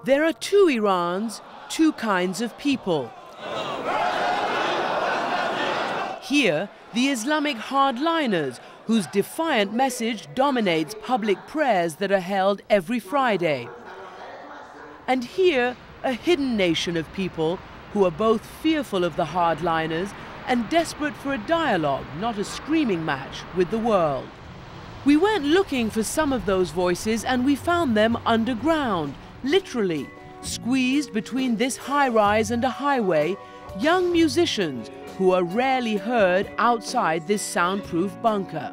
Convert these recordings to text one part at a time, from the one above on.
There are two Irans, two kinds of people. Here, the Islamic hardliners, whose defiant message dominates public prayers that are held every Friday. And here, a hidden nation of people who are both fearful of the hardliners and desperate for a dialogue, not a screaming match, with the world. We went looking for some of those voices and we found them underground, literally, squeezed between this high-rise and a highway, young musicians who are rarely heard outside this soundproof bunker.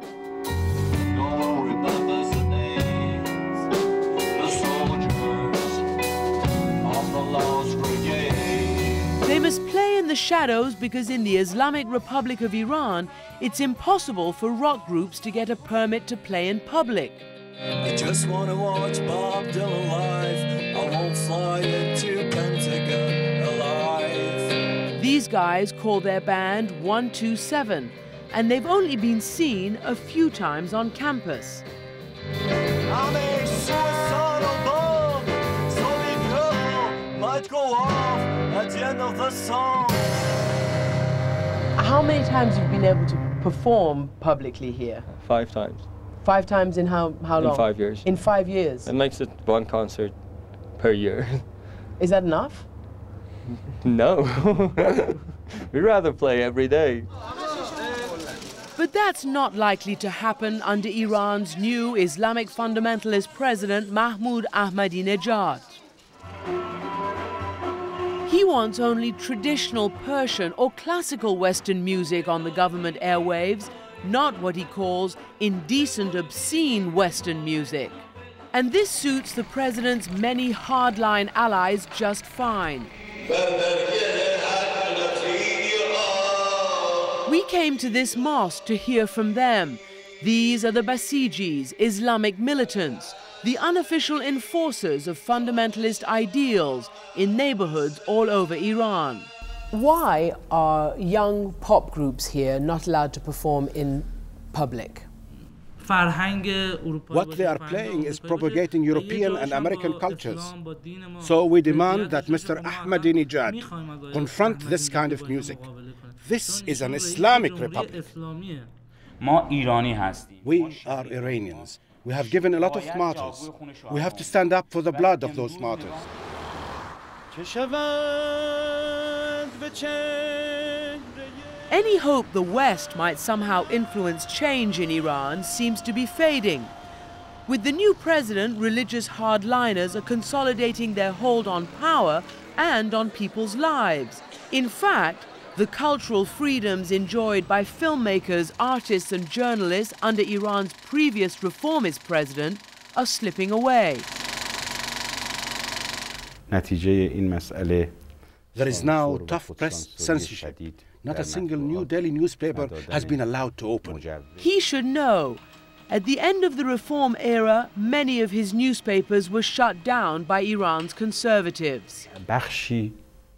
They must play in the shadows because in the Islamic Republic of Iran, it's impossible for rock groups to get a permit to play in public. I just want to watch Bob Dylan live. I won't fly into Pentagon alive. These guys call their band 127, and they've only been seen a few times on campus. I'm a suicidal bomb, so be careful, might go off at the end of the song. How many times have you been able to perform publicly here? 5 times. 5 times in how long? In 5 years. In 5 years? It makes it 1 concert per year. Is that enough? No. We'd rather play every day. But that's not likely to happen under Iran's new Islamic fundamentalist president, Mahmoud Ahmadinejad. He wants only traditional Persian or classical Western music on the government airwaves, not what he calls indecent, obscene Western music. And this suits the president's many hardline allies just fine. We came to this mosque to hear from them. These are the Basijis, Islamic militants, the unofficial enforcers of fundamentalist ideals in neighborhoods all over Iran. Why are young pop groups here not allowed to perform in public? What they are playing is propagating European and American cultures. So we demand that Mr. Ahmadinejad confront this kind of music. This is an Islamic republic. We are Iranians. We have given a lot of martyrs. We have to stand up for the blood of those martyrs. Any hope the West might somehow influence change in Iran seems to be fading. With the new president, religious hardliners are consolidating their hold on power and on people's lives. In fact, the cultural freedoms enjoyed by filmmakers, artists and journalists under Iran's previous reformist president are slipping away. There is now tough press censorship. Not a single new daily newspaper has been allowed to open. He should know. At the end of the reform era, many of his newspapers were shut down by Iran's conservatives.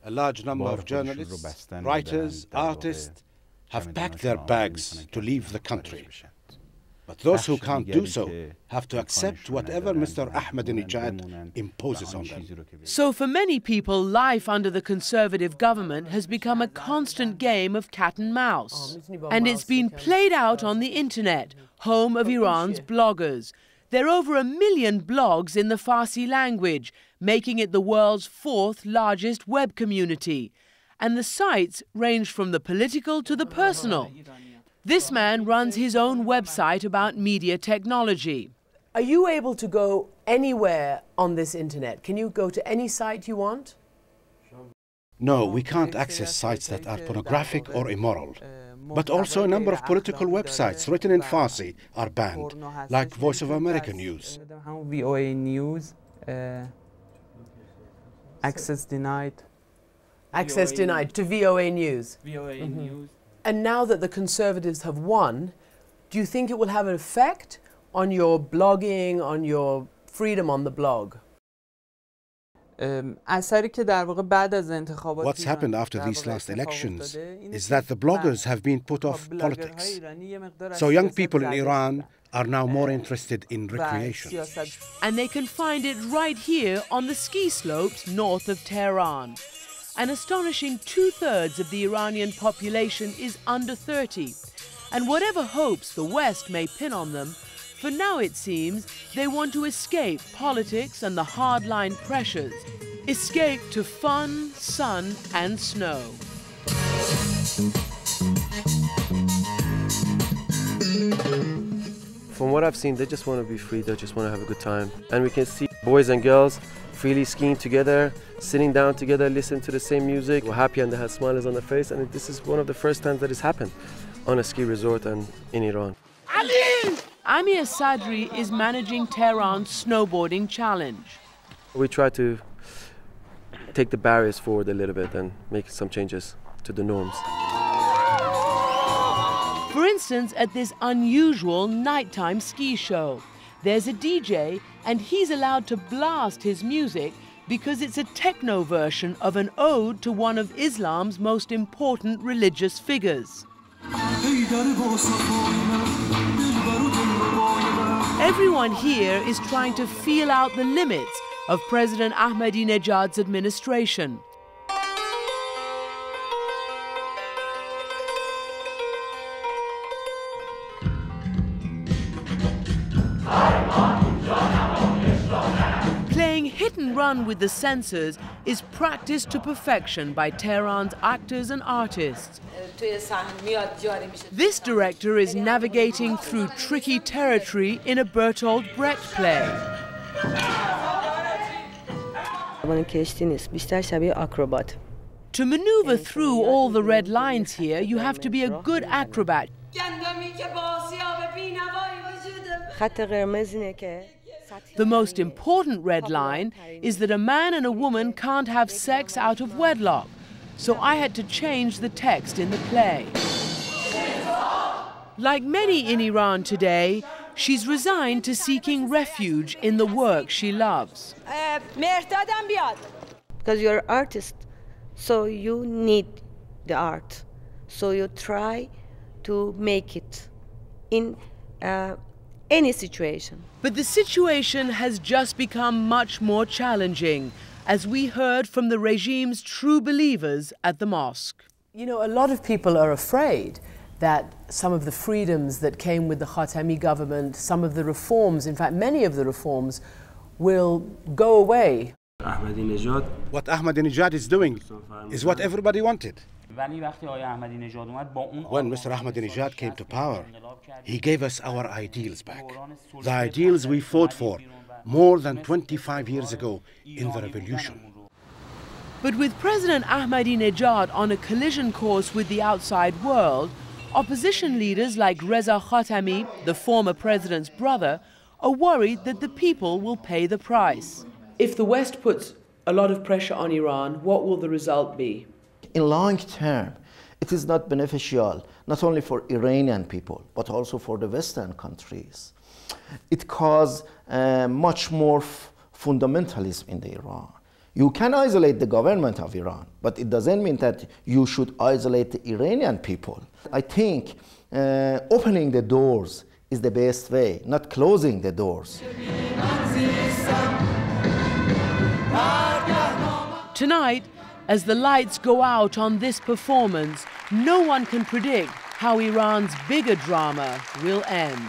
A large number of journalists, writers, artists have packed their bags to leave the country. But those who can't do so have to accept whatever Mr. Ahmadinejad imposes on them. So for many people, life under the conservative government has become a constant game of cat and mouse. And it's been played out on the internet, home of Iran's bloggers. There are over 1 million blogs in the Farsi language, making it the world's 4th largest web community. And the sites range from the political to the personal. This man runs his own website about media technology. Are you able to go anywhere on this internet? Can you go to any site you want? No, we can't access sites that are pornographic or immoral. But also a number of political websites written in Farsi are banned, like Voice of America News. VOA News, access denied. Access denied to VOA News. VOA News. And now that the Conservatives have won, do you think it will have an effect on your blogging, on your freedom on the blog? What's happened after these last elections is that the bloggers have been put off politics. So young people in Iran are now more interested in recreation. And they can find it right here on the ski slopes north of Tehran. An astonishing 2/3 of the Iranian population is under 30. And whatever hopes the West may pin on them, for now it seems they want to escape politics and the hardline pressures. Escape to fun, sun and snow. From what I've seen, they just want to be free, they just want to have a good time. And we can see boys and girls freely skiing together, sitting down together, listening to the same music. We're happy and they have smiles on their face, and this is one of the first times that it's happened on a ski resort and in Iran. Amir Sadri is managing Tehran's snowboarding challenge. We try to take the barriers forward a little bit and make some changes to the norms. For instance, at this unusual nighttime ski show, there's a DJ and he's allowed to blast his music because it's a techno version of an ode to one of Islam's most important religious figures. Everyone here is trying to feel out the limits of President Ahmadinejad's administration. Playing hit and run with the censors is practiced to perfection by Tehran's actors and artists. This director is navigating through tricky territory in a Bertolt Brecht play. To maneuver through all the red lines here, you have to be a good acrobat. The most important red line is that a man and a woman can't have sex out of wedlock, so I had to change the text in the play. Like many in Iran today, she's resigned to seeking refuge in the work she loves. Because you're an artist, so you need the art. So you try to make it in any situation. But the situation has just become much more challenging, as we heard from the regime's true believers at the mosque. You know, a lot of people are afraid that some of the freedoms that came with the Khatami government, some of the reforms, in fact, many of the reforms, will go away. What Ahmadinejad is doing is what everybody wanted. When Mr. Ahmadinejad came to power, he gave us our ideals back. The ideals we fought for more than 25 years ago in the revolution. But with President Ahmadinejad on a collision course with the outside world, opposition leaders like Reza Khatami, the former president's brother, are worried that the people will pay the price. If the West puts a lot of pressure on Iran, what will the result be? In long term, it is not beneficial, not only for Iranian people, but also for the Western countries. It causes much more fundamentalism in the Iran. You can isolate the government of Iran, but it doesn't mean that you should isolate the Iranian people. I think opening the doors is the best way, not closing the doors. Tonight, as the lights go out on this performance, no one can predict how Iran's bigger drama will end.